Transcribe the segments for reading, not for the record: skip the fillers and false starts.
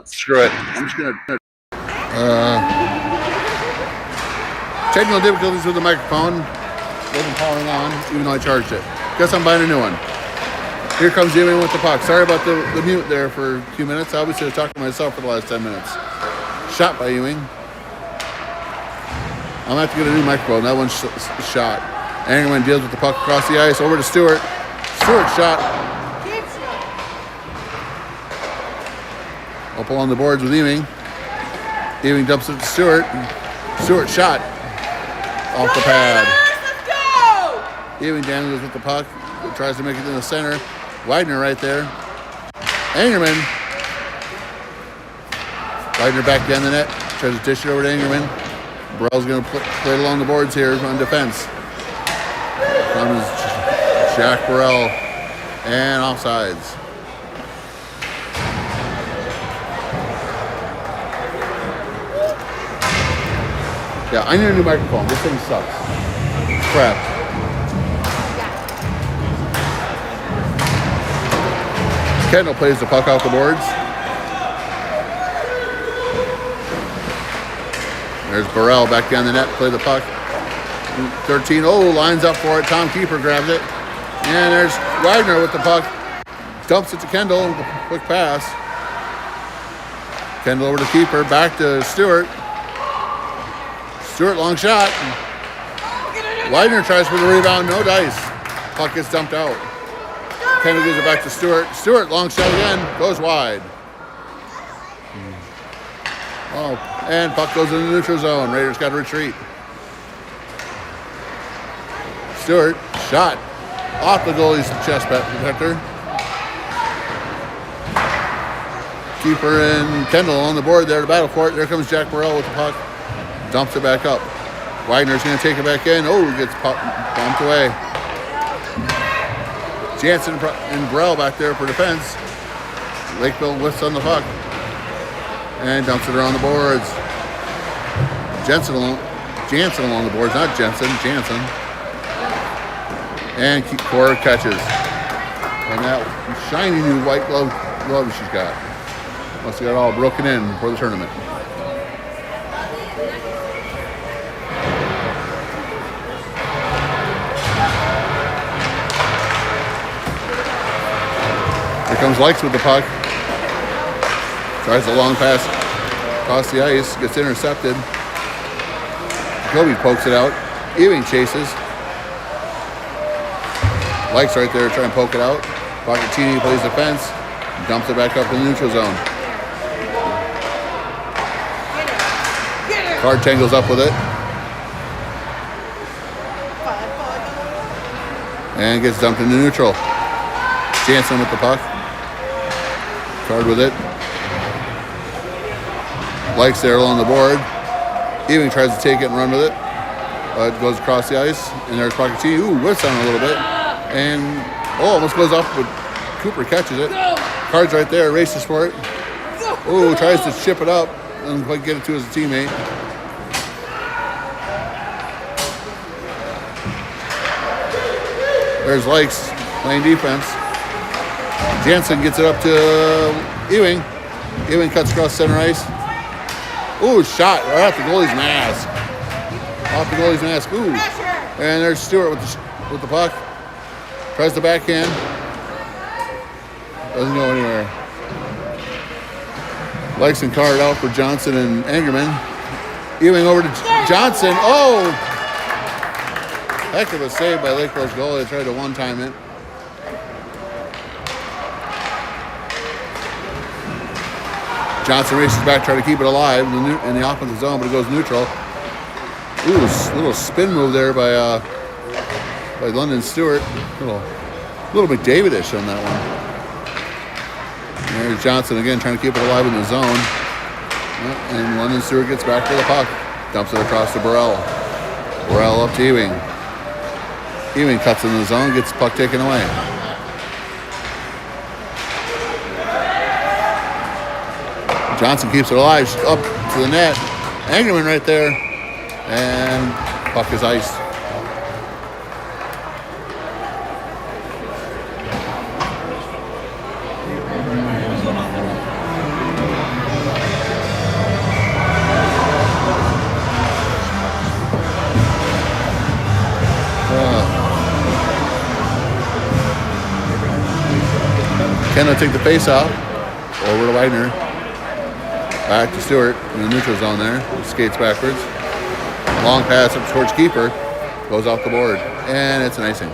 Screw it. I'm just gonna. Technical difficulties with the microphone. Wasn't powering on, even though I charged it. Guess I'm buying a new one. Here comes Ewing with the puck. Sorry about the mute there for a few minutes. I obviously was talking to myself for the last 10 minutes. Shot by Ewing. I'm gonna have to get a new microphone. That one's shot. Angerman deals with the puck across the ice. Over to Stewart. Stewart shot. Up along the boards with Ewing. Ewing dumps it to Stewart. Stewart shot. Off the pad. Let's go! Ewing dangles with the puck. Tries to make it in the center. Widener right there. Angerman. Widener back down the net. Tries to dish it over to Angerman. Burrell's going to play it along the boards here on defense. Comes Jack Burrell. And offsides. Yeah, I need a new microphone. This thing sucks. Crap. Kendall plays the puck off the boards. There's Burrell back down the net, play the puck. 13, lines up for it. Tom Keeper grabs it. And there's Wagner with the puck. Dumps it to Kendall with a quick pass. Kendall over to Keeper, back to Stewart. Stewart, long shot. Widener tries for the rebound, no dice. Puck gets dumped out. Kendall gives it back to Stewart. Stewart, long shot again, goes wide. Oh, and puck goes in the neutral zone. Raiders got to retreat. Stewart, shot. Off the goalie's chest protector. Keeper and Kendall on the board there to battle for it. There comes Jack Burrell with the puck. Dumps it back up. Wagner's going to take it back in. Gets bumped away. Jansen and Burrell back there for defense. Lakeville whiffs on the puck. And dumps it around the boards. Jansen along the boards, not Jensen, Jansen. And Cora catches. And that shiny new white glove she's got. Must have got all broken in for the tournament. Here comes Likes with the puck. Tries a long pass across the ice. Gets intercepted. Kobe pokes it out. Ewing chases. Likes right there trying to poke it out. Pochettino plays defense. Dumps it back up in the neutral zone. Card tangles up with it. And gets dumped into neutral. Jansen with the puck. Card with it. Likes there along the board. Ewing tries to take it and run with it. It goes across the ice. And there's Pochettino. Whiffs on a little bit. And almost goes up, but Cooper catches it. Card's right there, races for it. Tries to chip it up. Doesn't quite get it to his teammate. There's Likes playing defense. Jansen gets it up to Ewing. Ewing cuts across center ice. Shot right off the goalie's mask. Off the goalie's mask. And there's Stewart with the puck. Tries the backhand. Doesn't go anywhere. Likes and Card out for Johnson and Angerman. Ewing over to Johnson. Heck of a save by Lakeville's goalie. They tried to one-time it. Johnson races back, trying to keep it alive in the offensive zone, but it goes neutral. Little spin move there by London Stewart. Little McDavid-ish on that one. And there's Johnson again trying to keep it alive in the zone. And London Stewart gets back to the puck. Dumps it across to Burrell. Burrell up to Ewing. Ewing cuts in the zone, gets the puck taken away. Johnson keeps it alive, up to the net. Angerman right there. And puck is iced. Kendall take the face off. Over to Wagner. Back to Stewart in the neutral zone there. He skates backwards. Long pass up towards keeper. Goes off the board. And it's an icing.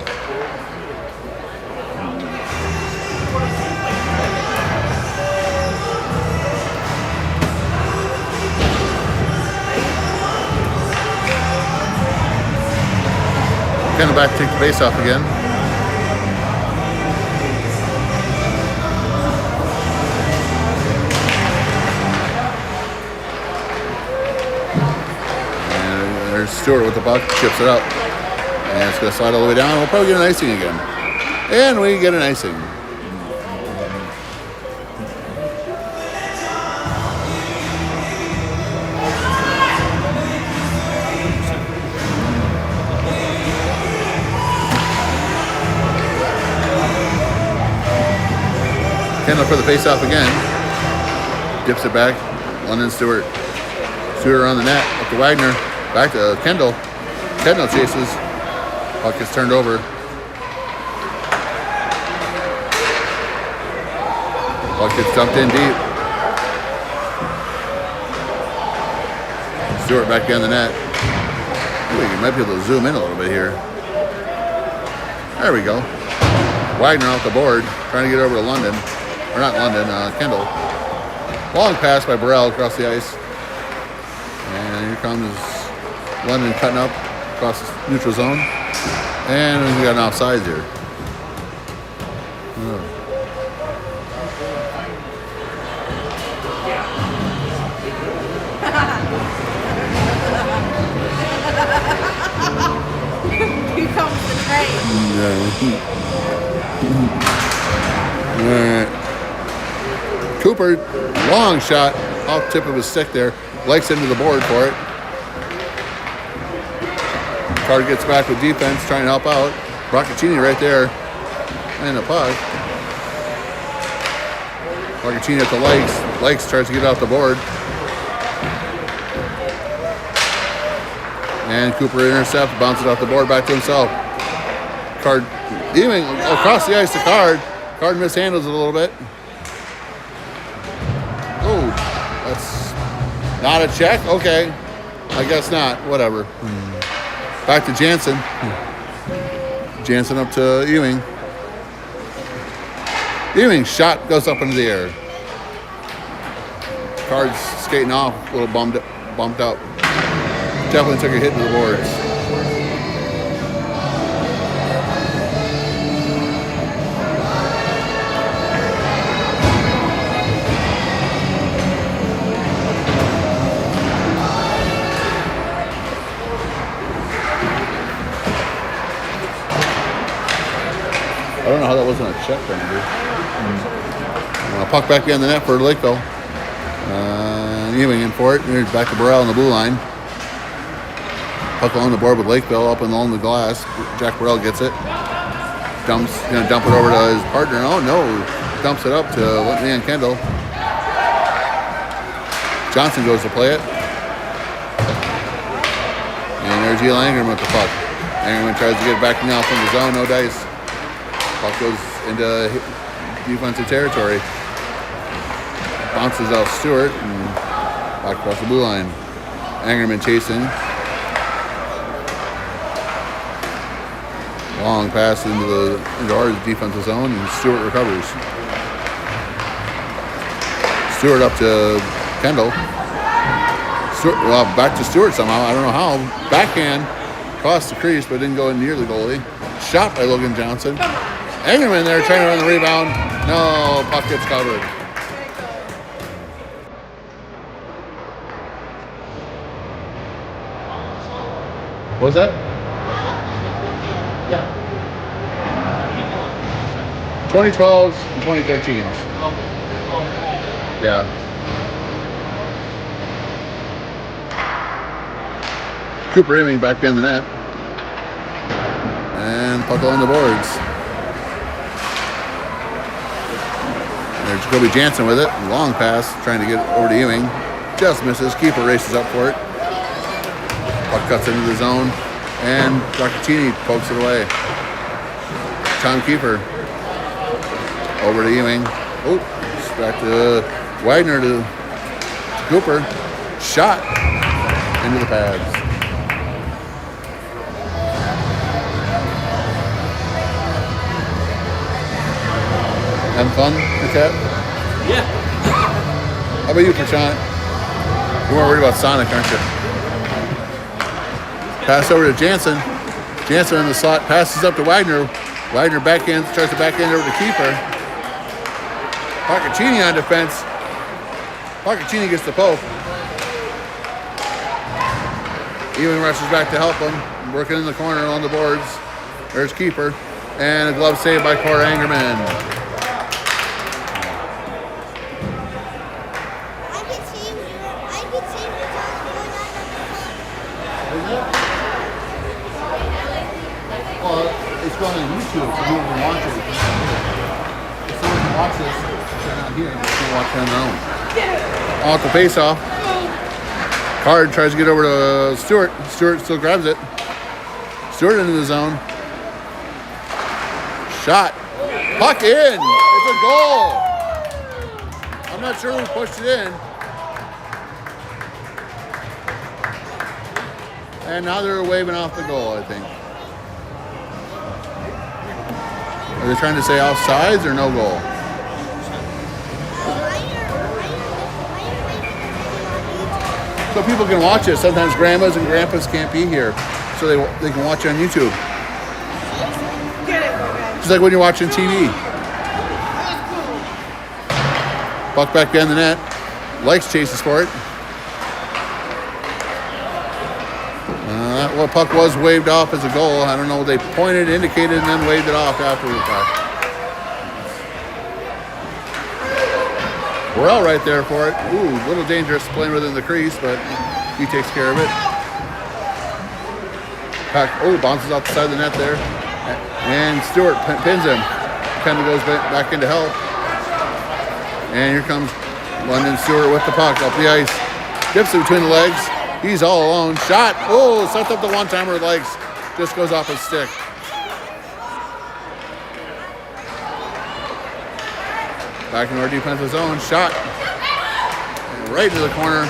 Kendall back to take the face off again. Stewart with the puck, chips it up, and it's going to slide all the way down. We'll probably get an icing again, and we get an icing. Kendall for the face-off again, dips it back. London Stewart on the net up to Wagner. Back to Kendall. Kendall chases. Puck gets turned over. Puck gets dumped in deep. Stewart back behind the net. Ooh, you might be able to zoom in a little bit here. There we go. Wagner off the board, trying to get over to London. Or not London, Kendall. Long pass by Burrell across the ice. And here comes London cutting up across the neutral zone. And we got an offsides here. Here comes the train. All right. Cooper, long shot off tip of his stick there. Likes into the board for it. Card gets back with defense, trying to help out. Broccaccini right there. And the puck. Broccaccini at the Lakes. Lakes tries to get off the board. And Cooper intercepts, bounces off the board back to himself. Card even across the ice to Card. Card mishandles it a little bit. Oh, that's not a check? Okay. I guess not. Whatever. Back to Jansen. Jansen up to Ewing. Ewing's shot goes up into the air. Card's skating off, a little bumped up. Definitely took a hit to the boards. I don't know how that wasn't a check, Randy. Puck back behind the net for Lakeville. Ewing in for it. Here's back to Burrell on the blue line. Puck along the board with Lakeville up and along the glass. Jack Burrell gets it. Gonna dump it over to his partner. Oh no, dumps it up to Leon Kendall. Johnson goes to play it. And there's Eli Angerman with the puck. Angerman tries to get it back now from the zone, no dice. Puck goes into defensive territory. Bounces out Stewart and back across the blue line. Angerman chasing. Long pass into our defensive zone, and Stewart recovers. Stewart up to Kendall. Stewart, well, back to Stewart somehow. I don't know how. Backhand crossed the crease, but didn't go near the goalie. Shot by Logan Johnson. Angerman there trying to run the rebound. No, puck gets covered. What was that? Yeah. 2012s and 2013s. Yeah. Cooper aiming back behind the net. And puck along the boards. There's Jacoby Jansen with it. Long pass, trying to get it over to Ewing. Just misses. Keeper races up for it. Puck cuts into the zone. And Broccaccini pokes it away. Tom Keeper. Over to Ewing. Oh, back to Wagner to Cooper. Shot into the pads. Having fun with that? Yeah. How about you, Prashant? You're more worried about Sonic, aren't you? Pass over to Jansen. Jansen in the slot, passes up to Wagner. Wagner backhands, tries to backhand over to Keeper. Parcaccini on defense. Parcaccini gets the poke. Ewing rushes back to help him. Working in the corner on the boards. There's Keeper. And a glove save by Cora Angerman. It's going on YouTube, so you can watch it. If someone can watch this, they're not here, they can watch it on their own. Off the face-off. Card tries to get over to Stewart. Stewart still grabs it. Stewart into the zone. Shot. Puck in. It's a goal. I'm not sure who pushed it in. And now they're waving off the goal, I think. Are they trying to say offsides or no goal? So people can watch it. Sometimes grandmas and grandpas can't be here, so they can watch it on YouTube. Just like when you're watching TV. Puck back behind the net. Likes chases for it. Well, puck was waved off as a goal. I don't know. They pointed, indicated, and then waved it off after the puck. Burrell right there for it. Ooh, a little dangerous playing within the crease, but he takes care of it. Puck, bounces out the side of the net there. And Stewart pins him. Kendall goes back in to help. And here comes London Stewart with the puck up the ice. Dips it between the legs. He's all alone. Shot. Oh, sets up the one-timer legs. Just goes off his stick. Back in our defensive zone. Shot. And right into the corner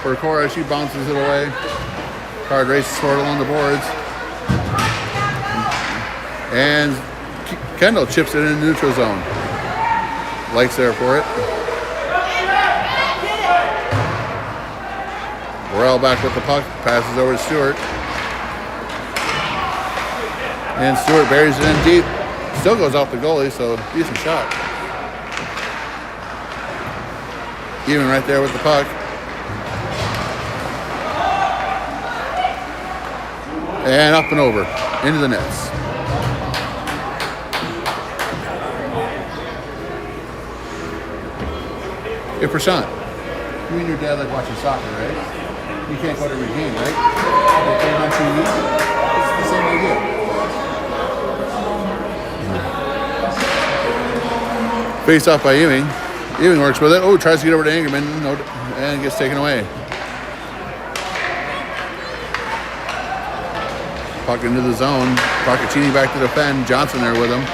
for Cora. She bounces it away. Card races forward along the boards. And Kendall chips it in the neutral zone. Likes there for it. Burrell back with the puck, passes over to Stewart. And Stewart buries it in deep. Still goes off the goalie, so decent shot. Even right there with the puck. And up and over, into the nets. Hey, Prashant, you and your dad like watching soccer, right? You can't go to every game, right? They play on TV. It's the same idea. Face off by Ewing. Ewing works with it. Oh, tries to get over to Angerman. No, and gets taken away. Puck into the zone. Parcaccini back to defend. Johnson there with him.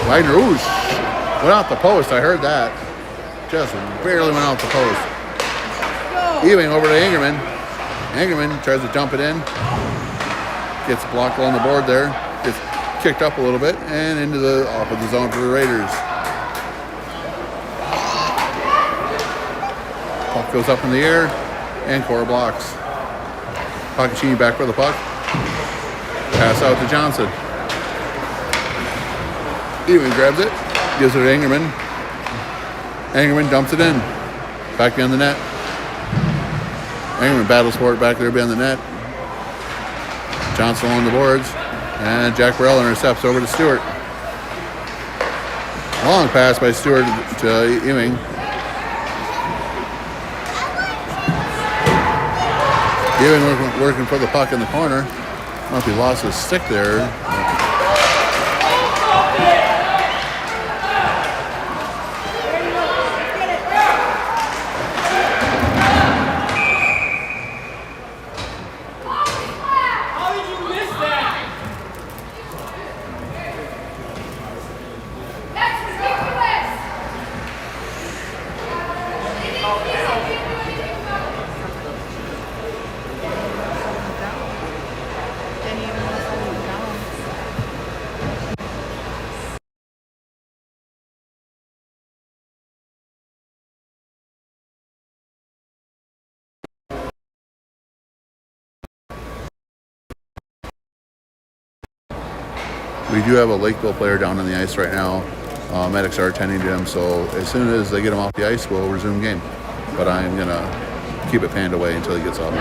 Wagner, went out the post. I heard that. Just barely went out the post. Ewing over to Angerman. Angerman tries to dump it in. Gets blocked along the board there. Gets kicked up a little bit and into the off of the zone for the Raiders. Puck goes up in the air and Cora blocks. Parcaccini back for the puck. Pass out to Johnson. Ewing grabs it. Gives it to Angerman. Angerman dumps it in. Back behind the net. Angerman battles for it back there behind the net. Johnson on the boards. And Jack Burrell intercepts over to Stewart. Long pass by Stewart to Ewing. Ewing working for the puck in the corner. I don't know if he lost his stick there. We do have a Lakeville player down on the ice right now. Medics are attending to him, so as soon as they get him off the ice, we'll resume game. But I'm going to keep it panned away until he gets off.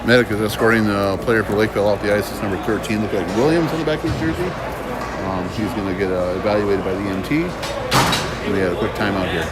Medic is escorting the player for Lakeville off the ice. It's number 13. Look like Williams on the back of his jersey. He's going to get evaluated by the EMT. And we had a quick timeout here.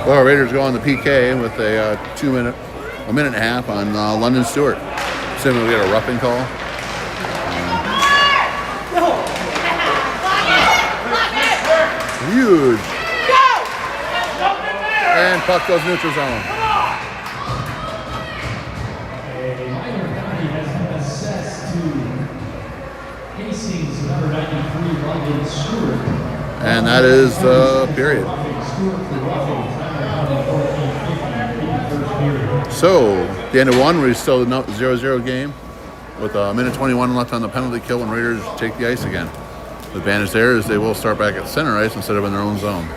Well, our Raiders go on the PK with a minute and a half on London Stewart. Assuming we get a roughing call. Huge. And puck goes neutral zone. A minor penalty has been assessed to Hastings, number 93, London Stewart. And that is the period. So, at the end of one, we're still a 0-0 game with a minute 21 left on the penalty kill and Raiders take the ice again. The advantage there is they will start back at center ice instead of in their own zone.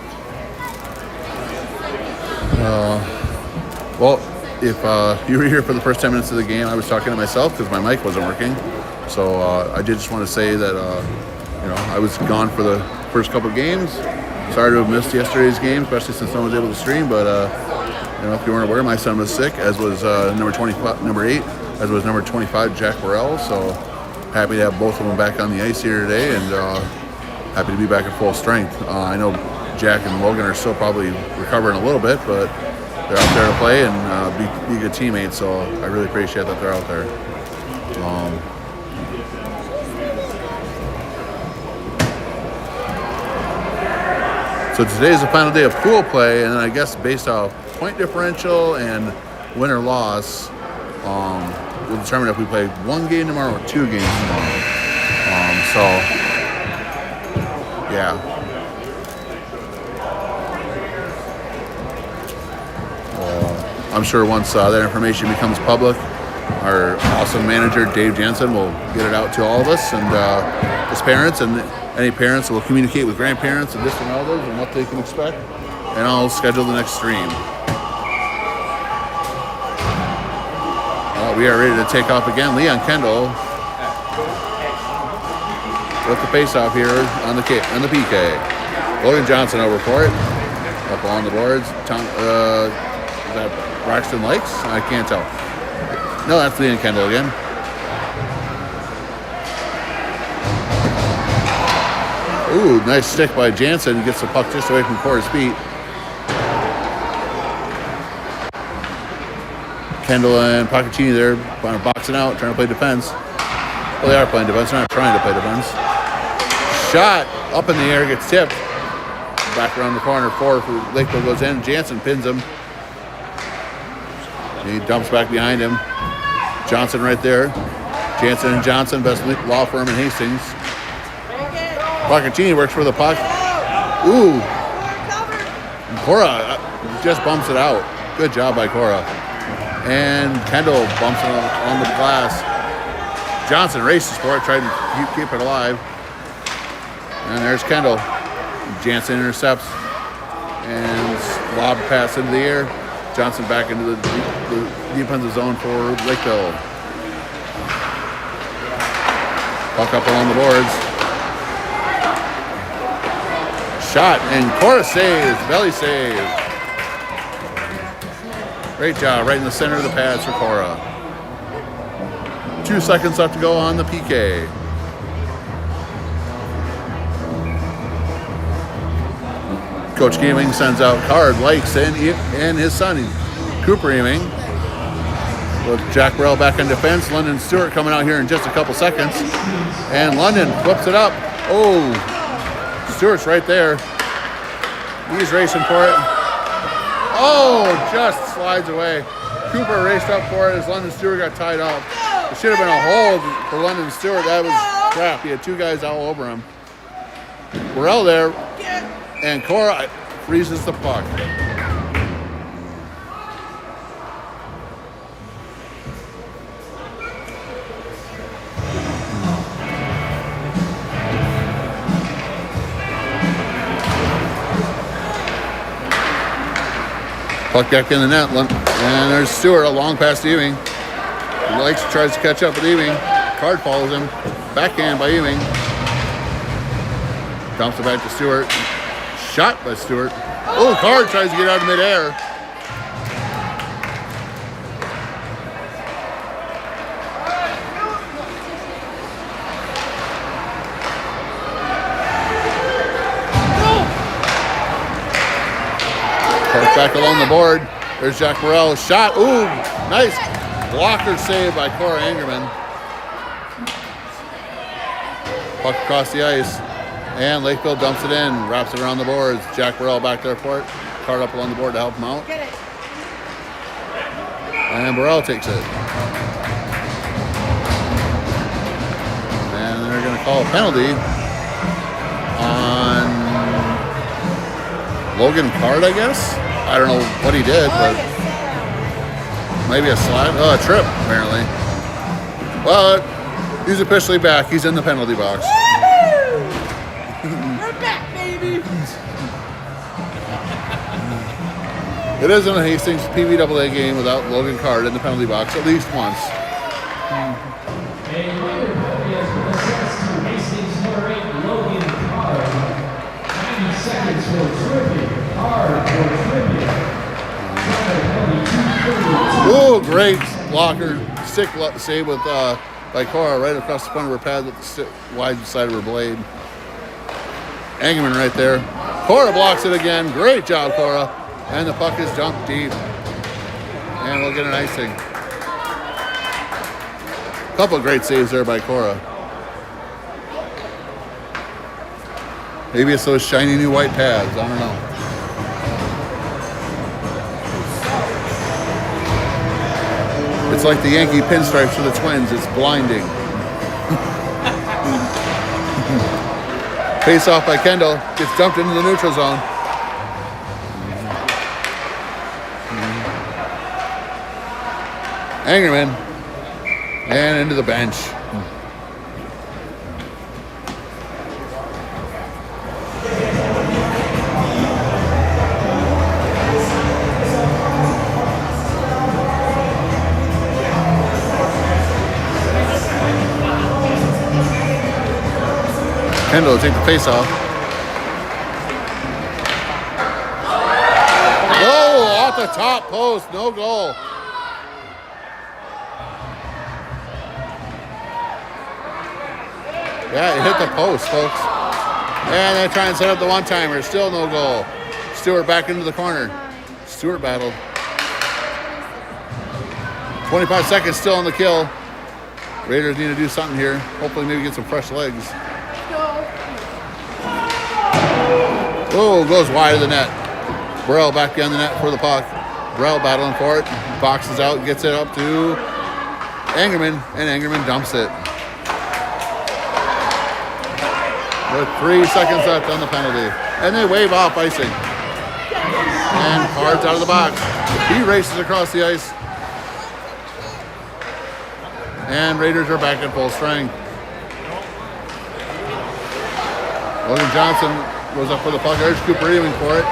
Well, if you were here for the first 10 minutes of the game, I was talking to myself because my mic wasn't working. So I did just want to say that I was gone for the first couple games. Sorry to have missed yesterday's game, especially since no one was able to stream. But if you weren't aware, my son was sick, as was number 8, as was number 25, Jack Burrell. So happy to have both of them back on the ice here today, and happy to be back at full strength. I know Jack and Logan are still probably recovering a little bit, but they're out there to play and be good teammates. So I really appreciate that they're out there. So today's the final day of pool play, and I guess based off point differential and win or loss, we'll determine if we play one game tomorrow or 2 games tomorrow. Yeah. I'm sure once that information becomes public, our awesome manager, Dave Jansen, will get it out to all of us and his parents, and any parents will communicate with grandparents and distant relatives and what they can expect, and I'll schedule the next stream. We are ready to take off again. Leon Kendall with the face-off here on the PK. Logan Johnson over for it. Up on the boards. Is that Braxton Lakes? I can't tell. No, that's Leon Kendall again. Ooh, nice stick by Jansen. He gets the puck just away from Cora's feet. Kendall and Pochettino there boxing out, trying to play defense. Well, they are playing defense. They're not trying to play defense. Shot up in the air, gets tipped. Back around the corner, 4 for Lakeville goes in. Jansen pins him. He dumps back behind him. Johnson right there. Jansen and Johnson, best law firm in Hastings. Pochettino works for the puck. Ooh. Cora just bumps it out. Good job by Cora. And Kendall bumps it on the glass. Johnson races for it, trying to keep it alive. And there's Kendall. Jansen intercepts and lob pass into the air. Johnson back into the defensive zone for Lakeville. Puck up along the boards. Shot and Cora saves, belly save. Great job, right in the center of the pads for Cora. 2 seconds left to go on the PK. Coach Gaming sends out card, likes, and his son, Cooper Gaming. With Jack Burrell back in defense. London Stewart coming out here in just a couple seconds. And London flips it up. Oh, Stewart's right there. He's racing for it. Oh, just slides away. Cooper raced up for it as London Stewart got tied up. It should have been a hold for London Stewart. That was crap. He had 2 guys all over him. Burrell there. And Cora freezes the puck. Puck back in the net. And there's Stewart, a long pass to Ewing. Likes tries to catch up with Ewing. Card follows him. Backhand by Ewing. Dumps it back to Stewart. Shot by Stewart. Oh, Card tries to get out of midair. Card back along the board. There's Jack Burrell. Shot. Ooh, nice blocker save by Cora Angerman. Puck across the ice. And Lakeville dumps it in, wraps it around the boards. Jack Burrell back there for it. Card up along the board to help him out. And Burrell takes it. And they're going to call a penalty on Logan Card, I guess. I don't know what he did, but maybe a slide. Oh, a trip, apparently. Well, he's officially back. He's in the penalty box. We're back, baby. It isn't a Hastings PeeWee game without Logan Card in the penalty box at least once. A minor penalty has been assessed to Hastings number 8, Logan Card. 90 seconds for tripping. Card for tripping. Oh, great blocker. Stick save with by Cora right across the front of her pad with the wide side of her blade. Angerman right there. Cora blocks it again. Great job, Cora. And the puck is dumped deep. And we'll get an icing. Couple of great saves there by Cora. Maybe it's those shiny new white pads. I don't know. It's like the Yankee pinstripes for the Twins. It's blinding. Face off by Kendall. Gets dumped into the neutral zone. Angerman. And into the bench. Kendall will take the face off. Oh, off the top post, no goal. Yeah, it hit the post, folks. And they try and set up the one-timer. Still no goal. Stewart back into the corner. Stewart battle. 25 seconds still on the kill. Raiders need to do something here. Hopefully maybe get some fresh legs. Oh, goes wide of the net. Burrell back behind the net for the puck. Burrell battling for it. Boxes out, gets it up to Angerman, and Angerman dumps it. With 3 seconds left on the penalty. And they wave off icing. And Card's out of the box. He races across the ice. And Raiders are back at full strength. Logan Johnson goes up for the puck. There's Cooper aiming for it.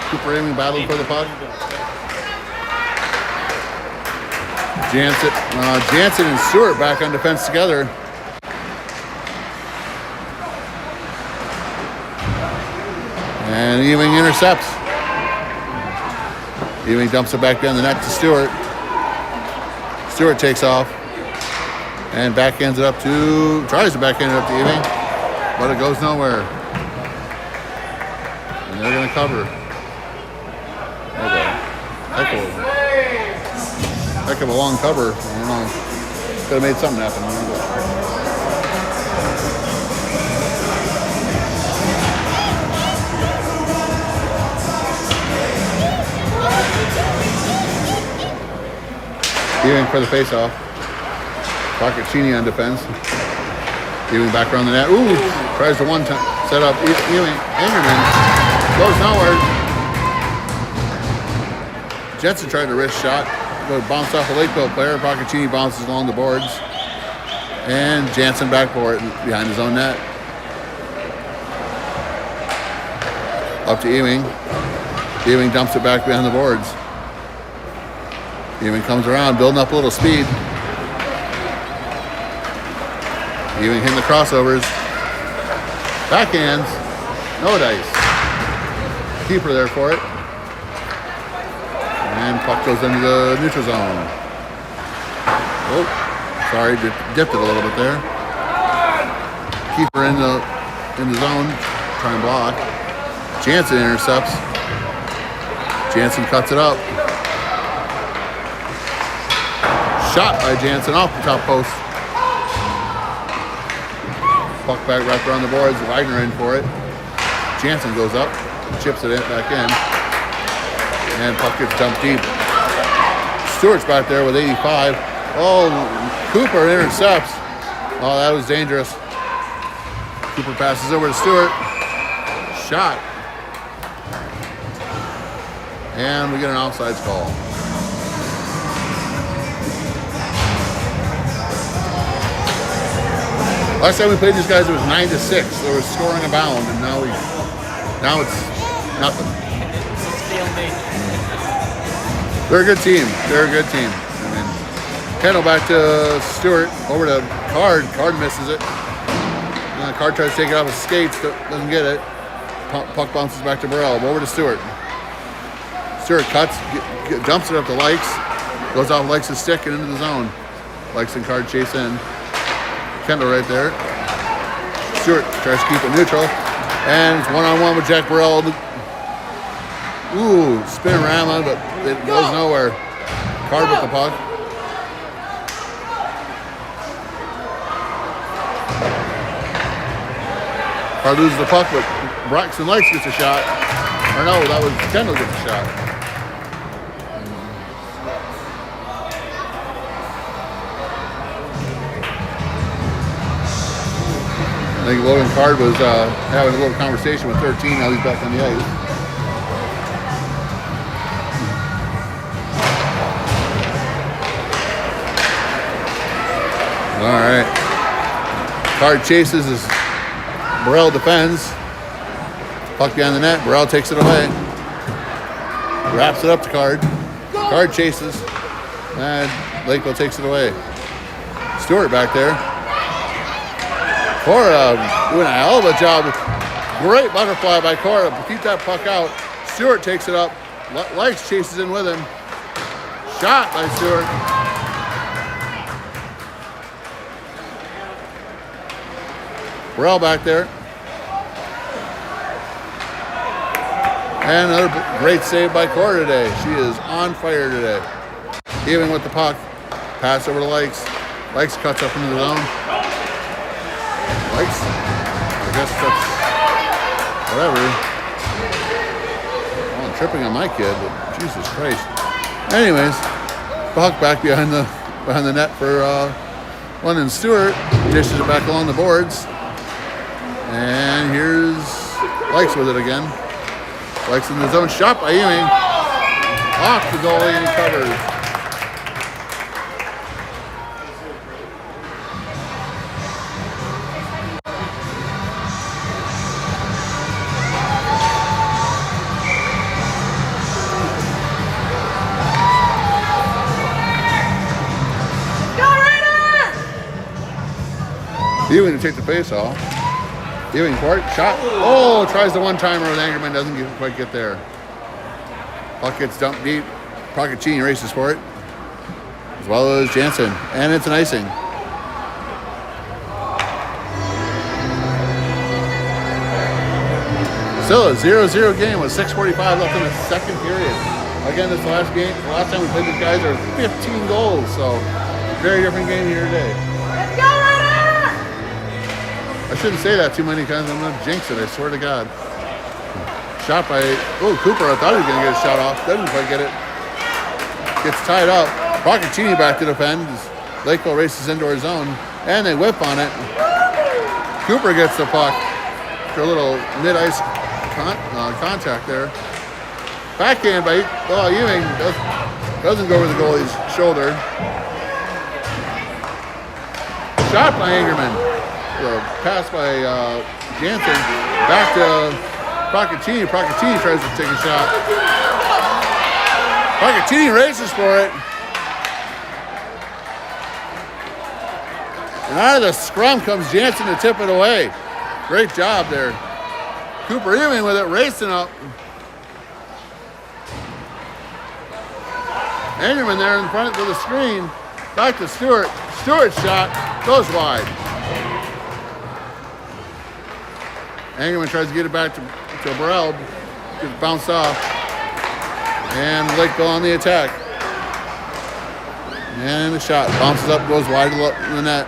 Cooper aiming, battling for the puck. Jansen and Stewart back on defense together. And Ewing intercepts. Ewing dumps it back down the net to Stewart. Stewart takes off and backhands it up to, tries to backhand it up to Ewing, but it goes nowhere. And they're going to cover. Heck of a long cover. I don't know. Could have made something happen. Ewing for the face-off. Coccaccini on defense. Ewing back around the net. Ooh! Tries to one-time set up. Ewing. Ingerman goes nowhere. Jensen tried a wrist shot. Bounced off a Lakeville player. Coccaccini bounces along the boards. And Jansen back for it behind his own net. Up to Ewing. Ewing dumps it back behind the boards. Ewing comes around, building up a little speed. Ewing hitting the crossovers. Backhands. No dice. Keeper there for it. And puck goes into the neutral zone. Oh, sorry, dipped it a little bit there. Keeper in the zone, trying to block. Jansen intercepts. Jansen cuts it up. Shot by Jansen off the top post. Puck back right around the boards. Wagner in for it. Jansen goes up, chips it back in. And puck gets dumped deep. Stewart's back there with 85. Oh, Cooper intercepts. Oh, that was dangerous. Cooper passes over to Stewart. Shot. And we get an offsides call. Last time we played these guys, it was 9-6. They were scoring abound, and now it's nothing. They're a good team. I mean, Kendall back to Stewart, over to Card. Card misses it. Card tries to take it off his skates, doesn't get it. Puck bounces back to Burrell. Over to Stewart. Stewart cuts, jumps it up to Likes, goes off Likes' stick and into the zone. Likes and Card chase in. Kendall right there. Stewart tries to keep it neutral. And it's one-on-one with Jack Burrell. Ooh, spin-a-rama, but it goes nowhere. Card with the puck. Card loses the puck, but Braxton Likes gets a shot. Or no, that was Kendall gets a shot. I think Logan Card was having a little conversation with 13. Now he's back on the ice. All right. Card chases as Burrell defends. Puck behind the net. Burrell takes it away. Wraps it up to Card. Card chases. And Lakeville takes it away. Stewart back there. Cora doing a hell of a job. Great butterfly by Cora to keep that puck out. Stewart takes it up. Likes chases in with him. Shot by Stewart. Burrell back there. And another great save by Cora today. She is on fire today. Ewing with the puck. Pass over to Likes. Likes cuts up into the zone. Likes, I guess that's whatever. Oh, I'm tripping on my kid, but Jesus Christ. Anyways, puck back behind the net for London Stewart. Dishes it back along the boards. And here's Likes with it again. Likes in the zone. Shot by Ewing. Off the goalie and he covers. Ewing to take the face off. Ewing for it. Shot. Oh, tries the one-timer with Angerman. Doesn't quite get there. Puck gets dumped deep. Procaccini races for it. As well as Jansen. And it's an icing. Still a 0-0 game with 6:45 left in the second period. Again, this last time we played these guys, there were 15 goals. So, very different game here today. Let's go, Ryder! I shouldn't say that too many times. I'm going to jinx it, I swear to God. Shot by, Cooper. I thought he was going to get a shot off. Doesn't quite get it. Gets tied up. Procaccini back to defend. Lakeville races into our zone. And they whip on it. Cooper gets the puck for a little mid-ice contact there. Backhand by Ewing. Doesn't go over the goalie's shoulder. Shot by Angerman. Pass by Jansen. Back to Procaccini. Procaccini tries to take a shot. Procaccini races for it. And out of the scrum comes Jansen to tip it away. Great job there. Cooper Ewing with it, racing up. Angerman there in front of the screen. Back to Stewart. Stewart's shot goes wide. Angerman tries to get it back to Burrell. Gets bounced off. And Lakeville on the attack. And the shot bounces up, goes wide in the net.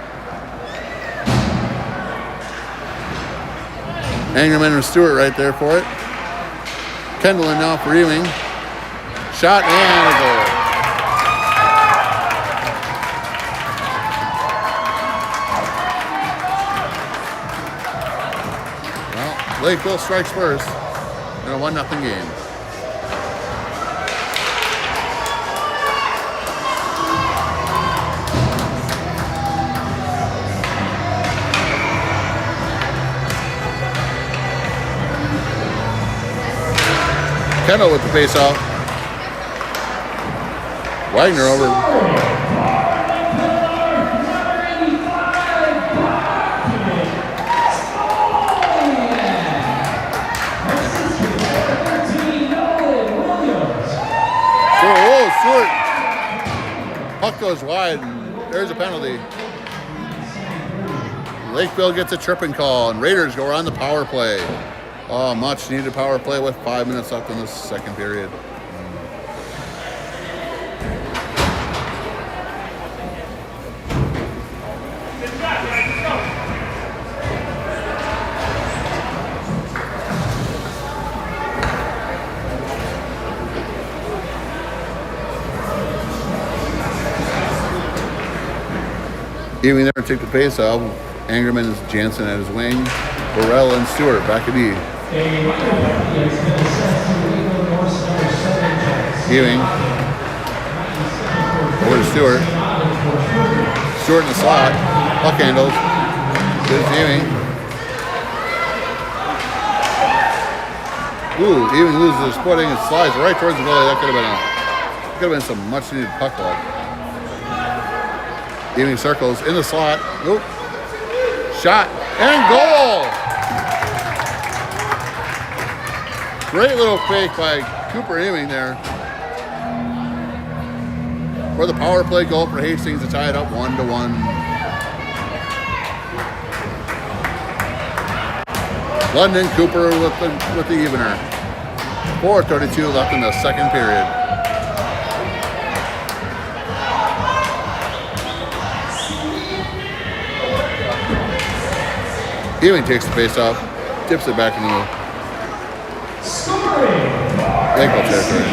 Angerman and Stewart right there for it. Kendall now for Ewing. Shot and a goal. Well, Lakeville strikes first in a 1-0 game. Kendall with the face-off. Wagner over. Stewart. Puck goes wide, and there's a penalty. Lakeville gets a tripping call, and Raiders go on the power play. Oh, much needed power play with 5 minutes left in this second period. Ewing there to take the pace off. Angerman is Jansen at his wing. Burrell and Stewart back at E. Ewing. Over to Stewart. Stewart in the slot. Puck handles. There's Ewing. Ewing loses his footing and slides right towards the goalie. That could have been some much needed puck luck. Ewing circles in the slot. Shot and goal! Great little fake by Cooper Ewing there. For the power play goal for Hastings to tie it up 1-1. London Cooper with the evener. 4:32 left in the second period. Ewing takes the face off, tips it back in the Lakeville territory.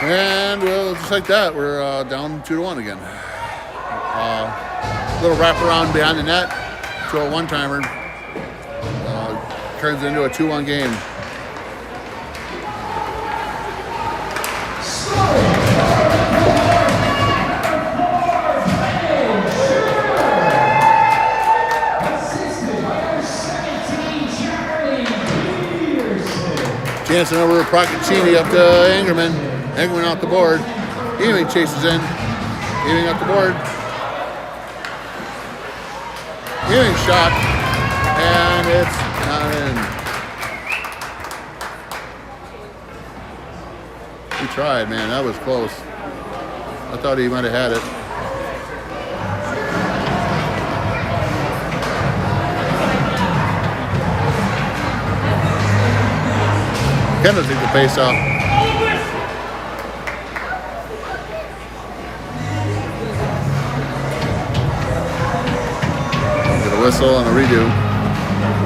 And well, just like that, we're down 2-1 again. Little wraparound behind the net to a one-timer. Turns into a 2-1 game. Jansen over to Procaccini up to Engerman. Engerman off the board. Ewing chases in. Ewing up the board. Ewing shot. And it's not in. He tried, man. That was close. I thought he might have had it. Kendall took the face off. Get a whistle and a redo.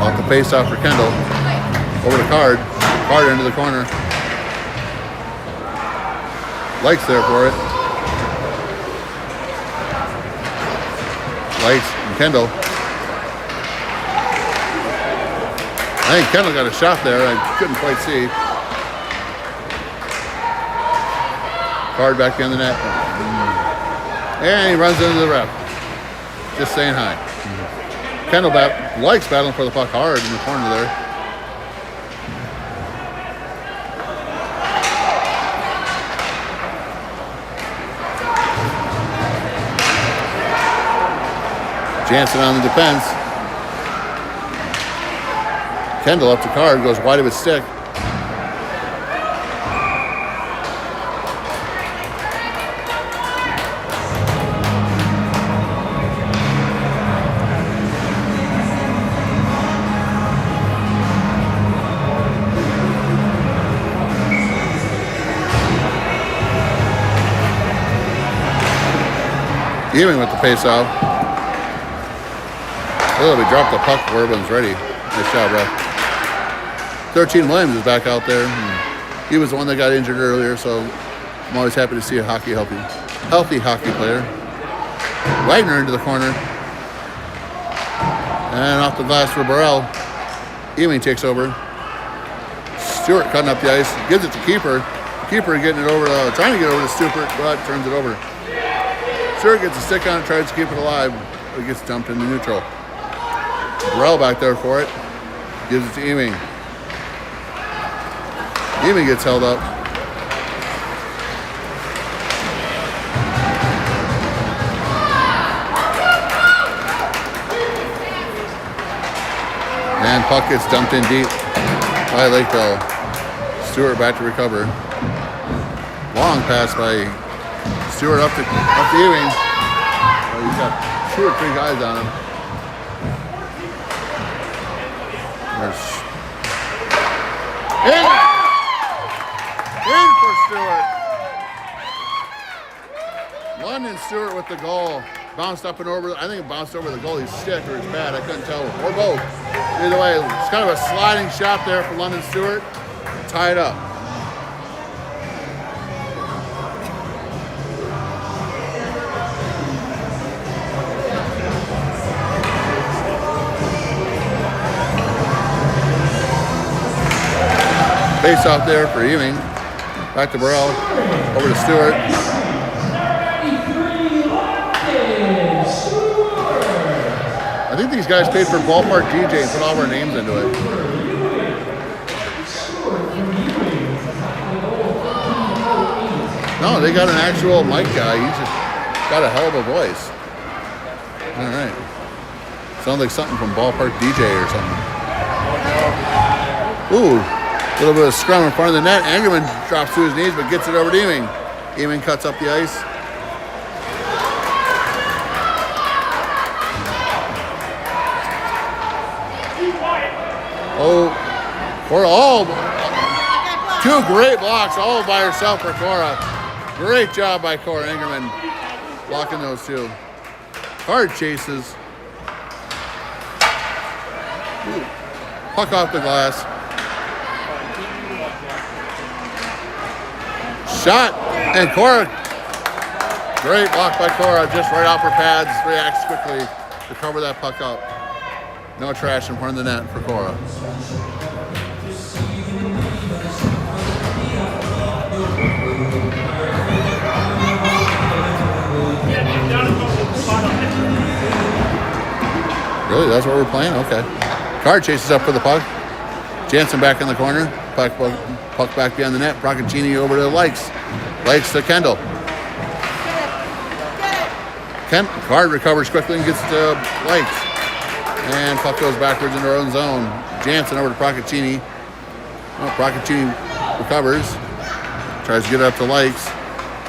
Off the face off for Kendall. Over to Card. Card into the corner. Lights there for it. Lights and Kendall. I think Kendall got a shot there. I couldn't quite see. Card back in the net. And he runs into the ref. Just saying hi. Kendall likes battling for the puck hard in the corner there. Jansen on the defense. Kendall up to Card, goes wide of his stick. Ewing with the face-off. Oh, we dropped the puck before everyone's ready. Nice job, ref. 13 Williams is back out there. He was the one that got injured earlier, so I'm always happy to see a healthy hockey player. Wagner into the corner. And off the glass for Burrell. Ewing takes over. Stewart cutting up the ice. Gives it to Keeper. Keeper getting it over, trying to get over to Stewart, but turns it over. Stewart gets a stick on it, tries to keep it alive. It gets dumped into neutral. Burrell back there for it. Gives it to Ewing. Ewing gets held up. And puck gets dumped in deep by Lakeville. Stewart back to recover. Long pass by Stewart up to Ewing. Oh, he's got 2 or 3 guys on him. There's in for Stewart. London Stewart with the goal. Bounced up and over. I think it bounced over the goalie's stick or his pad. I couldn't tell. Or both. Either way, it's kind of a sliding shot there for London Stewart. Tie it up. Face off there for Ewing. Back to Burrell. Over to Stewart. I think these guys paid for ballpark DJ and put all of our names into it. No, they got an actual mic guy. He's just got a hell of a voice. All right. Sounds like something from ballpark DJ or something. Ooh. A little bit of scrum in front of the net. Engerman drops to his knees, but gets it over to Ewing. Ewing cuts up the ice. Oh, Cora, two great blocks all by herself for Cora. Great job by Cora Engerman blocking those two. Hard chases. Ooh. Puck off the glass. Shot, and Cora, great block by Cora, just right off her pads, reacts quickly to cover that puck up. No trash in front of the net for Cora. Really, that's what we're playing? Okay. Card chases up for the puck. Jansen back in the corner. puck back behind the net. Procaccini over to Likes. Likes to Kendall. Card recovers quickly and gets to Likes. And puck goes backwards into our own zone. Jansen over to Procaccini. Oh, Procaccini recovers. Tries to get it up to Likes.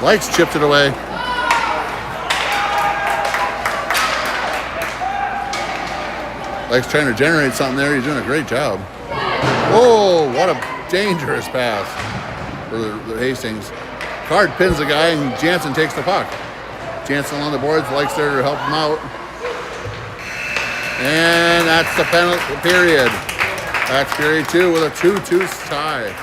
Likes chipped it away. Likes trying to generate something there. He's doing a great job. Oh, what a dangerous pass for the Hastings. Card pins the guy and Jansen takes the puck. Jansen on the boards. Likes there to help him out. And that's the penalty period. That's period 2 with a 2-2 tie.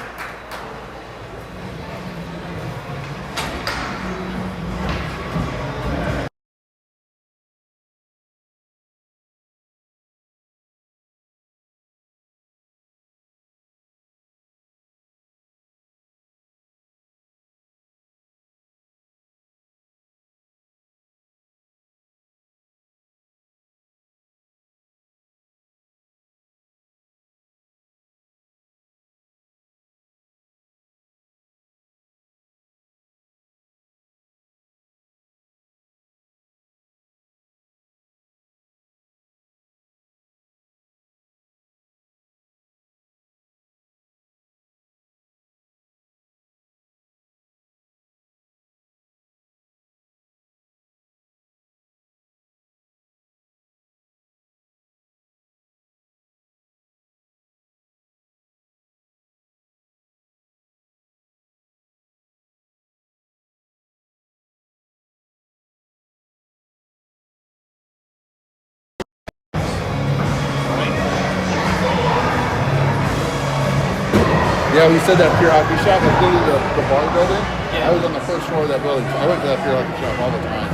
Yeah, we said that Pure Hockey Shop was literally the bar building. Yeah. I was on the first floor of that building. I went to that Pure Hockey Shop all the time.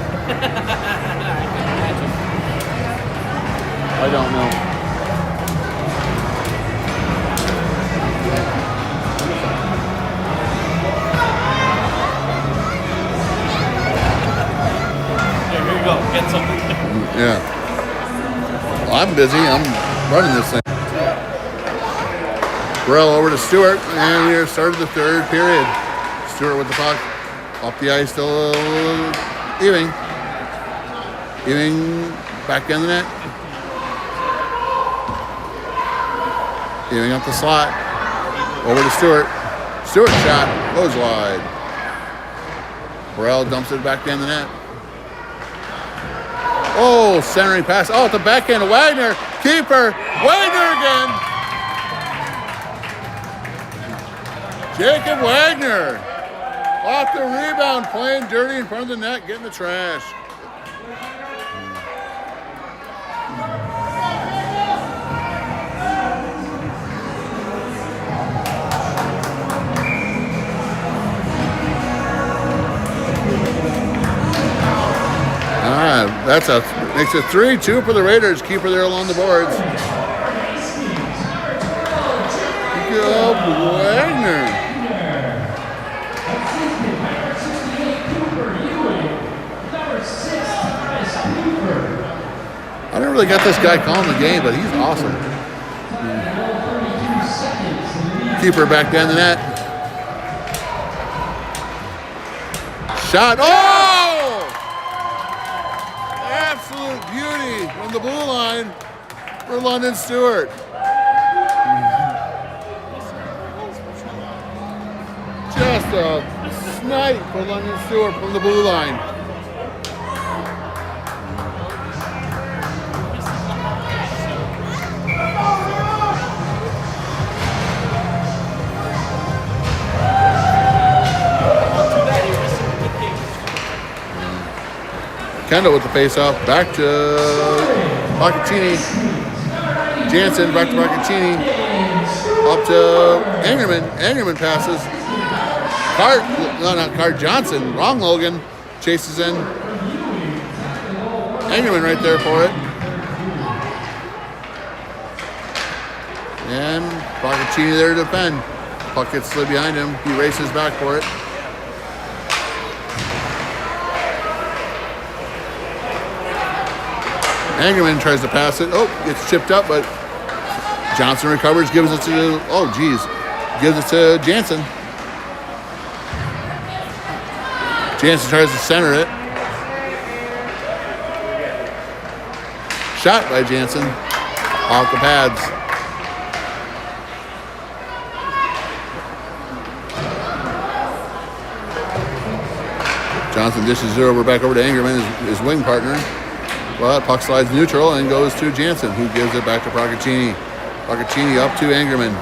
I don't know. Here you go. Get something. Yeah. Well, I'm busy. I'm running this thing. Burrell over to Stewart, and we started the third period. Stewart with the puck. Up the ice, still Ewing. Ewing back in the net. Ewing up the slot. Over to Stewart. Stewart shot. Goes wide. Burrell dumps it back in the net. Oh, centering pass. Oh, at the backhand of Wagner. Keeper. Wagner again. Jacob Wagner. Off the rebound, playing dirty in front of the net, getting the trash. Makes it 3-2 for the Raiders. Keeper there along the boards. Jacob Wagner. I don't really got this guy calling the game, but he's awesome. Keeper back down the net. Shot. Oh! Absolute beauty from the blue line for London Stewart. Just a snipe for London Stewart from the blue line. Kendall with the face-off, back to Procaccini. Jansen back to Procaccini. Up to Angerman. Angerman passes. Card Johnson. Wrong Logan. Chases in. Angerman right there for it. And Procaccini there to defend. Puck gets slid behind him. He races back for it. Angerman tries to pass it. Oh, gets chipped up, but Johnson recovers, gives it to, gives it to Jansen. Jansen tries to center it. Shot by Jansen. Off the pads. Johnson dishes it back over to Angerman, his wing partner. Well, puck slides neutral and goes to Jansen, who gives it back to Procaccini. Procaccini up to Angerman.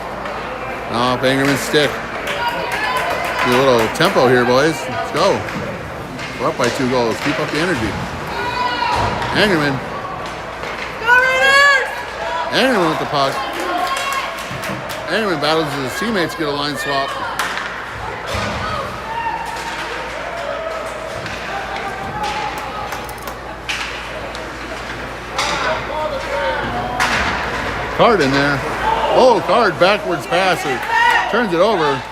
Off Angerman's stick. A little tempo here, boys. Let's go. We're up by 2 goals. Keep up the energy. Angerman. Go Raiders! Angerman with the puck. Angerman battles his teammates to get a line swap. Card in there. Oh, Card backwards passer. Turns it over.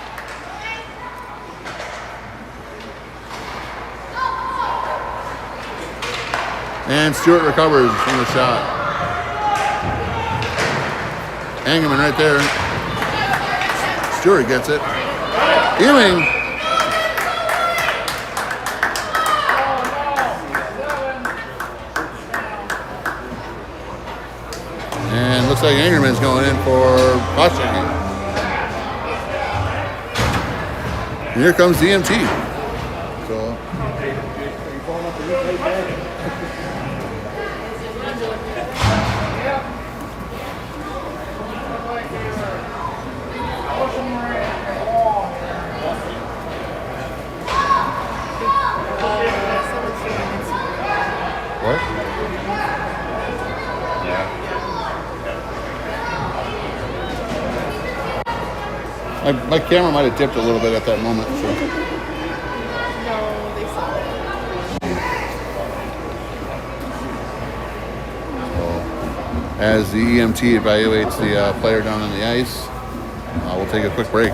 And Stewart recovers from the shot. Angerman right there. Stewart gets it. Ewing. And looks like Angerman's going in for cross-checking. And here comes the EMT. So. What? My camera might have dipped a little bit at that moment. So. No, they saw it. As the EMT evaluates the player down on the ice, we'll take a quick break.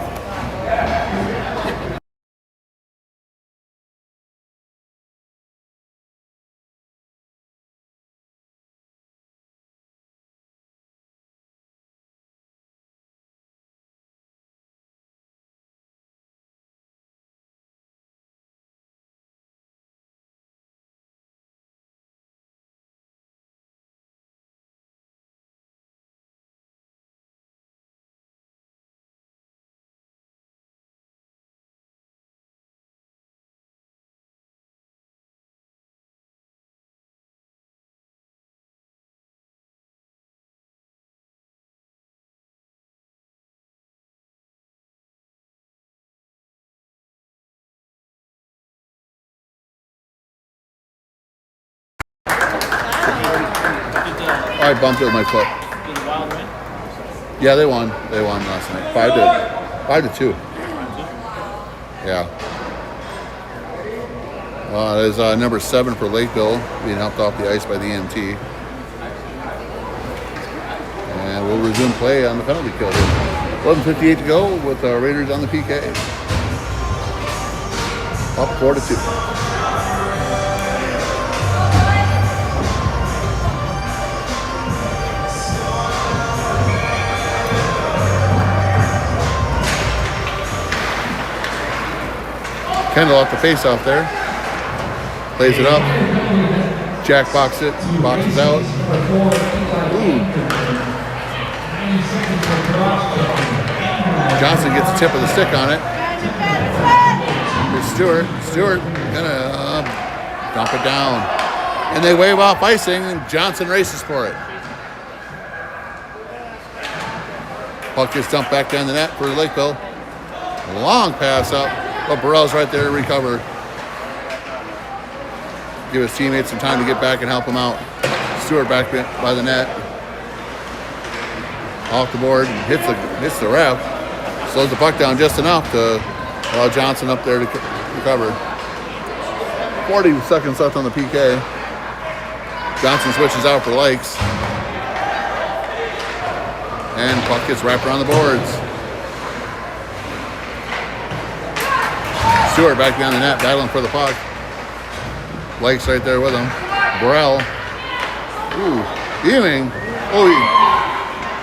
I bumped it with my foot. Did the Wild win? Yeah, they won. They won last night. 5-2. Yeah. There's number 7 for Lakeville being helped off the ice by the EMT. And we'll resume play on the penalty kill here. 11:58 to go with the Raiders on the PK. Up 4-2. Kendall off the face-off there. Plays it up. Jack boxes it. Boxes out. Ooh. Johnson gets the tip of the stick on it. Here's Stewart. Stewart gonna dump it down. And they wave off icing, and Johnson races for it. Puck gets dumped back down the net for Lakeville. Long pass up. But Burrell's right there to recover. Give his teammates some time to get back and help him out. Stewart back by the net. Off the board, hits the ref. Slows the puck down just enough to allow Johnson up there to recover. 40 seconds left on the PK. Johnson switches out for Lakes. And puck gets wrapped around the boards. Stewart back behind the net, battling for the puck. Lakes right there with him. Burrell. Ooh, Ewing. Oh,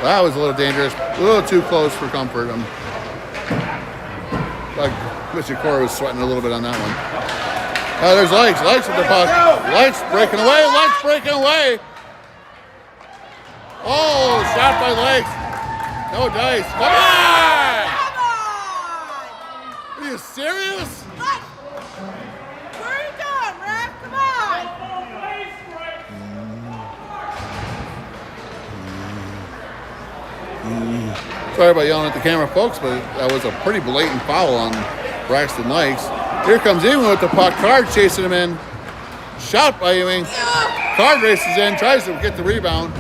that was a little dangerous. A little too close for comfort. Mr. Cora was sweating a little bit on that one. Oh, there's Lights. Lights with the puck. Lights breaking away. Lights breaking away. Oh, shot by Lights. No dice. Come on! Are you serious? Where are you going, Rap? Come on! Sorry about yelling at the camera, folks, but that was a pretty blatant foul on Braxton Likes. Here comes Ewing with the puck. Card chasing him in. Shot by Ewing. Card races in, tries to get the rebound.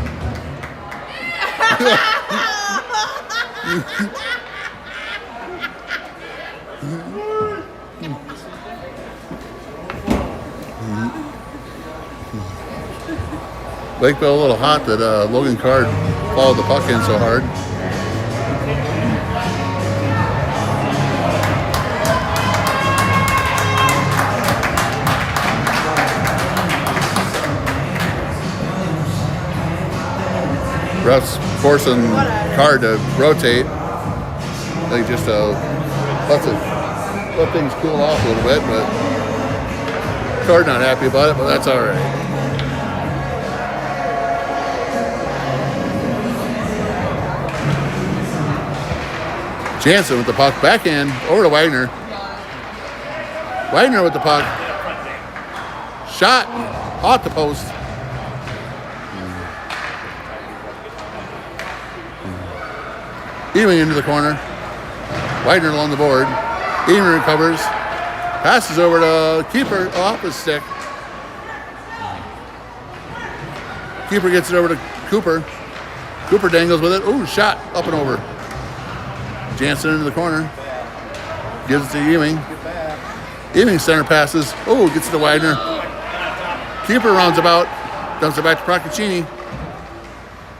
Lakeville a little hot that Logan Card followed the puck in so hard. Refs forcing Card to rotate. They just let things cool off a little bit, but Card not happy about it, but that's all right. Jansen with the puck, backhand over to Wagner. Wagner with the puck. Shot off the post. Ewing into the corner. Wagner along the board. Ewing recovers. Passes over to Keeper off his stick. Keeper gets it over to Cooper. Cooper dangles with it. Ooh, shot up and over. Jansen into the corner. Gives it to Ewing. Ewing center passes. Oh, gets it to Wagner. Keeper rounds about. Dumps it back to Procaccini.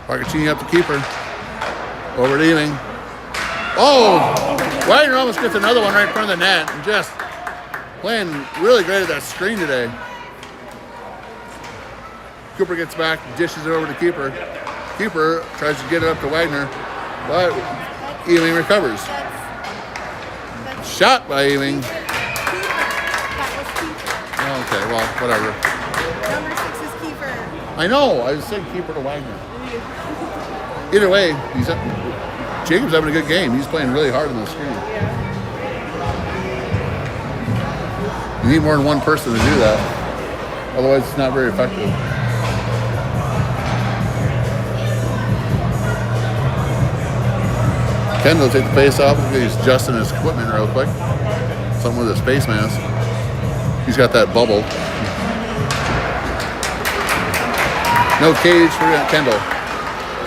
Procaccini up to Keeper. Over to Ewing. Oh! Wagner almost gets another one right in front of the net. And just playing really great at that screen today. Cooper gets back, dishes it over to Keeper. Keeper tries to get it up to Wagner, but Ewing recovers. Shot by Ewing. Okay, well, whatever. Number 6 is Keeper. I know, I was saying Keeper to Wagner. Either way, Jacob's having a good game. He's playing really hard on the screen. You need more than one person to do that. Otherwise, it's not very effective. Kendall take the face off. He's adjusting his equipment real quick. Something with his face mask. He's got that bubble. No cage for Kendall.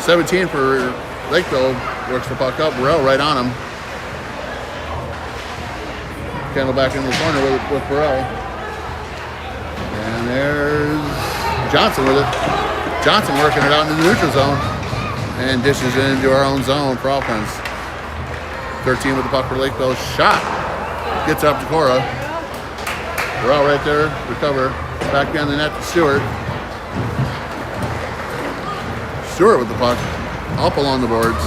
17 for Lakeville. Works the puck up. Burrell right on him. Kendall back into the corner with Burrell. And there's Johnson with it. Johnson working it out in the neutral zone. And dishes it into our own zone for offense. 13 with the puck for Lakeville. Shot. Gets up to Cora. Burrell right there. Recover. Back down the net to Stewart. Stewart with the puck. Up along the boards.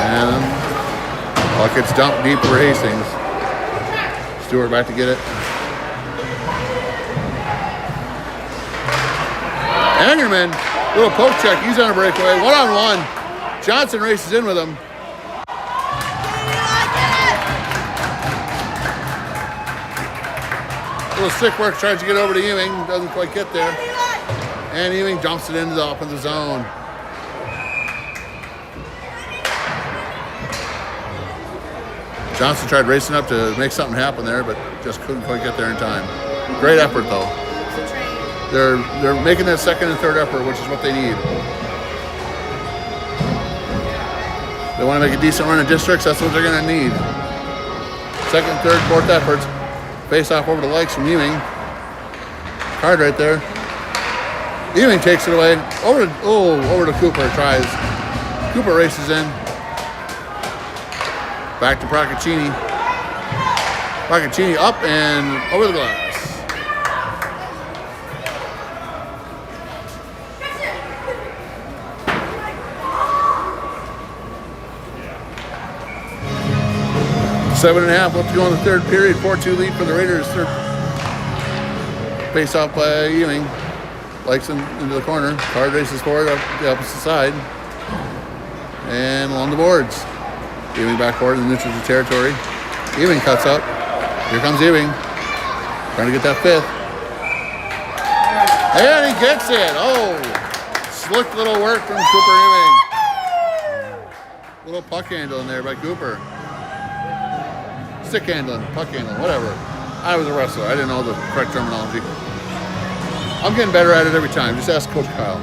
And puck gets dumped deep for Hastings. Stewart back to get it. Angerman, little poke check. He's on a breakaway. 1-on-1. Johnson races in with him. Little stick work, tries to get over to Ewing. Doesn't quite get there. And Ewing dumps it into the offensive zone. Johnson tried racing up to make something happen there, but just couldn't quite get there in time. Great effort, though. They're making that second and third effort, which is what they need. They want to make a decent run in districts, that's what they're going to need. Second, third, fourth efforts. Face off over to Likes from Ewing. Card right there. Ewing takes it away. Over to Cooper, tries. Cooper races in. Back to Procaccini. Procaccini up and over the glass. 7.5 left to go in the third period. 4-2 lead for the Raiders. Third face off by Ewing. Likes into the corner. Card races forward up the opposite side. And along the boards. Ewing back forward in the neutral territory. Ewing cuts up. Here comes Ewing. Trying to get that fifth. And he gets it. Oh, slick little work from Cooper Ewing. Little puck handling there by Cooper. Stick handling, puck handling, whatever. I was a wrestler. I didn't know the correct terminology. I'm getting better at it every time. Just ask Coach Kyle.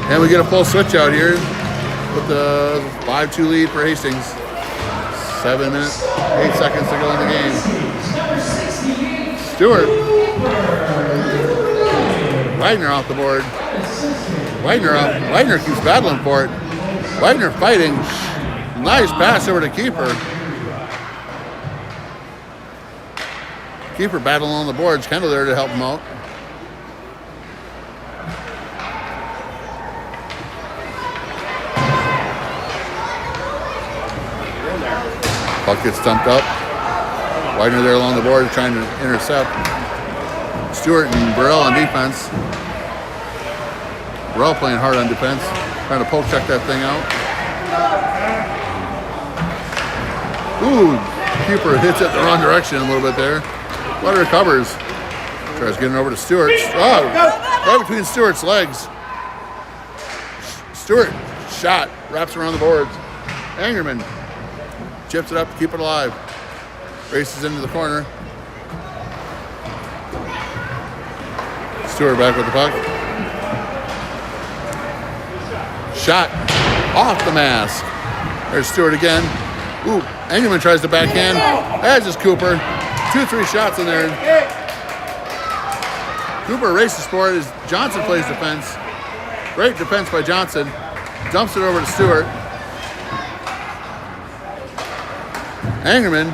And we get a full switch out here with the 5-2 lead for Hastings. 7 minutes, 8 seconds to go in the game. Stewart. Widener off the board. Widener up. Widener keeps battling for it. Widener fighting. Nice pass over to Keeper. Keeper battling on the boards. Kendall there to help him out. Puck gets stumped up. Widener there along the board trying to intercept. Stewart and Burrell on defense. Burrell playing hard on defense. Trying to poke check that thing out. Ooh, Keeper hits it the wrong direction a little bit there. But recovers. Tries getting over to Stewart. Oh, right between Stewart's legs. Stewart shot. Wraps around the boards. Angerman chips it up to keep it alive. Races into the corner. Stewart back with the puck. Shot off the mask. There's Stewart again. Ooh, Engelman tries to backhand. That's just Cooper. 2-3 shots in there. Cooper races for it as Johnson plays defense. Great defense by Johnson. Dumps it over to Stewart. Angerman.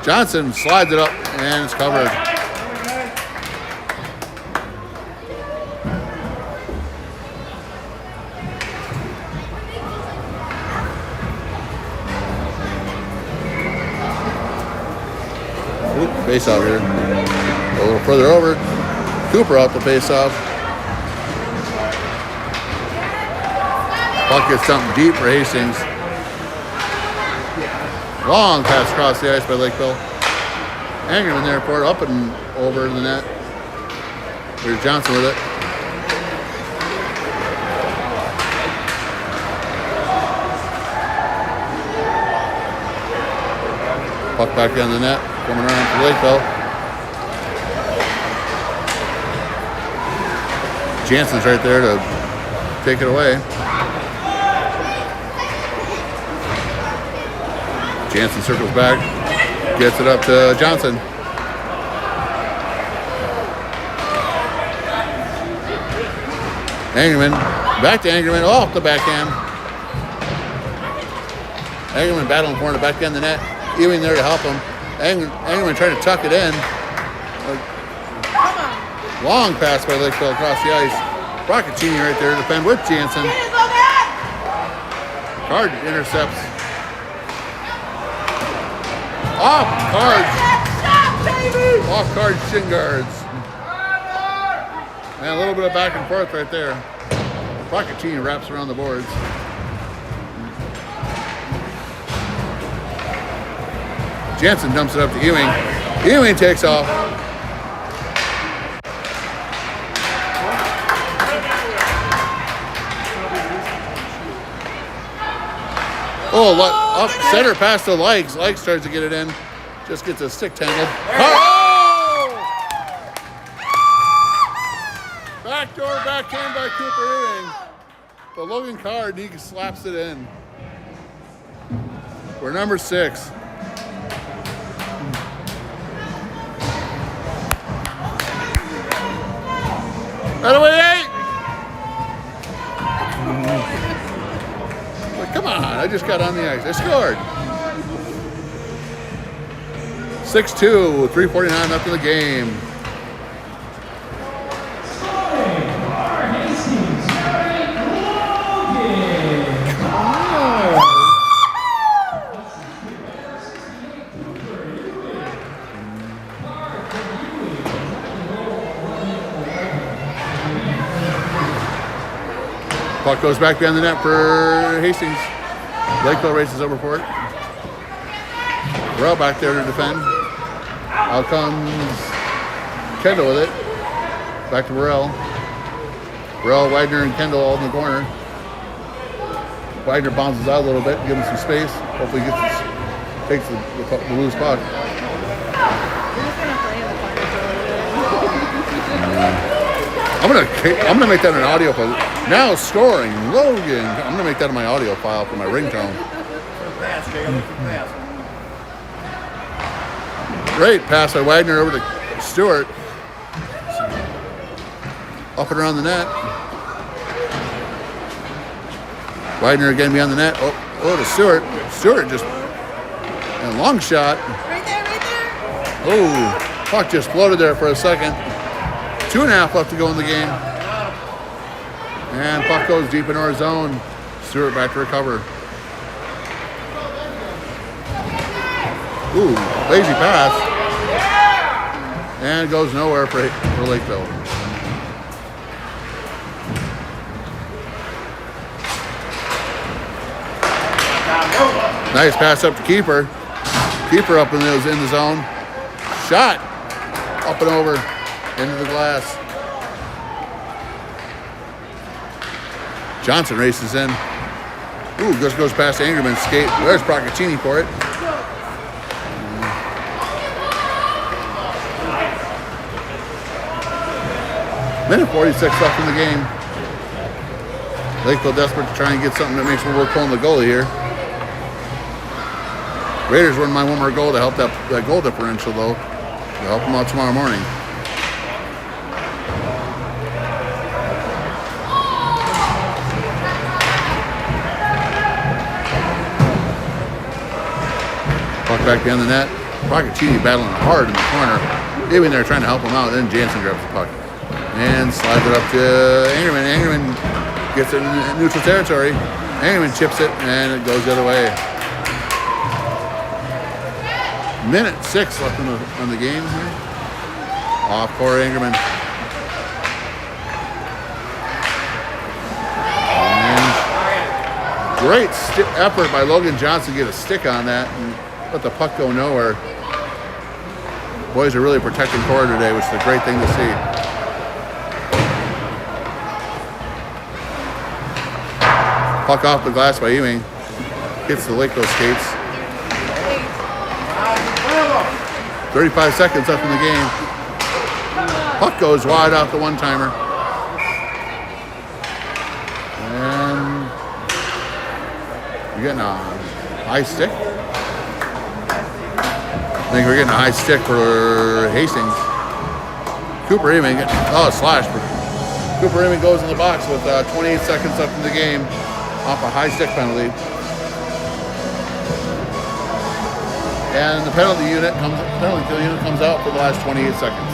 Johnson slides it up and it's covered. Face off here. A little further over. Cooper out the face off. Puck gets something deep for Hastings. Long pass across the ice by Lakeville. Angerman there for it, up and over the net. Here's Johnson with it. Puck back in the net, coming around for Lakeville. Jansen's right there to take it away. Jansen circles back, gets it up to Johnson. Angerman, back to Angerman, off the backhand. Angerman battling for it, back in the net. Ewing there to help him. Angerman trying to tuck it in. Long pass by Lakeville across the ice. Broccaccini right there to defend with Jansen. Card intercepts. Off card shin guards. And a little bit of back and forth right there. Broccaccini wraps around the boards. Jansen dumps it up to Ewing. Ewing takes off. Oh, up center past the legs. Legs tries to get it in. Just gets a stick tangled. Oh! Backdoor backhand by Cooper Ewing. The Logan Card, he slaps it in. For number 6. Right away, 8! But come on, I just got on the ice. I scored. 6-2, 3:49 left in the game. Puck goes back behind the net for Hastings. Lakeville races over for it. Burrell back there to defend. Out comes Kendall with it. Back to Burrell. Burrell, Widener, and Kendall all in the corner. Widener bounces out a little bit, gives him some space. Hopefully he takes the loose puck. We're just gonna play in the corner for a little bit. I'm gonna make that an audio file. Now scoring, Logan. I'm gonna make that in my audio file for my ringtone. Great pass by Wagner over to Stewart. Up and around the net. Wagner again behind the net. Oh, to Stewart. Stewart just a long shot. Right there, right there. Oh, puck just floated there for a second. 2.5 left to go in the game. And puck goes deep into our zone. Stewart back to recover. Ooh, lazy pass. And goes nowhere for Lakeville. Nice pass up to keeper. Keeper up in the zone. Shot. Up and over into the glass. Johnson races in. Ooh, just goes past Angerman's skate. There's Procaccini for it. Minute 46 left in the game. Lakeville desperate to try and get something that makes them work pulling the goalie here. Raiders wouldn't mind one more goal to help that goal differential, though. To help them out tomorrow morning. Puck back behind the net. Procaccini battling hard in the corner. Even there trying to help him out. Then Jansen grabs the puck. And slides it up to Angerman. Angerman gets it in neutral territory. Angerman chips it, and it goes the other way. Minute 6 left on the game here. Off for Angerman. And great effort by Logan Johnson to get a stick on that and let the puck go nowhere. Boys are really protecting core today, which is a great thing to see. Puck off the glass by Ewing. Hits the Lakeville skates. 35 seconds left in the game. Puck goes wide off the one-timer. And we're getting a high stick. I think we're getting a high stick for Hastings. Cooper Ewing, slash. Cooper Ewing goes in the box with 28 seconds left in the game off a high stick penalty. And the penalty kill unit comes out for the last 28 seconds.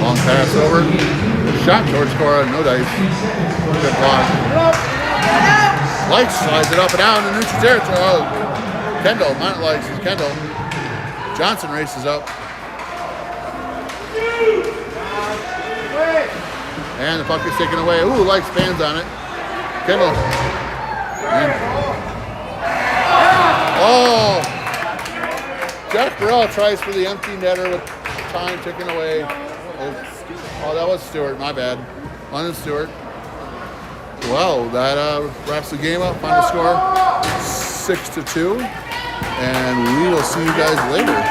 Long pass over. Shot towards score, no dice. Good block. Lights slides it up and down in neutral territory. Oh, Kendall, not Lights, it's Kendall. Johnson races up. And the puck is taken away. Ooh, Lights spans on it. Kendall. Oh! Jack Burrell tries for the empty netter with time ticking away. Oh, that was Stewart. My bad. London Stewart. Well, that wraps the game up. Final score 6-2. And we will see you guys later.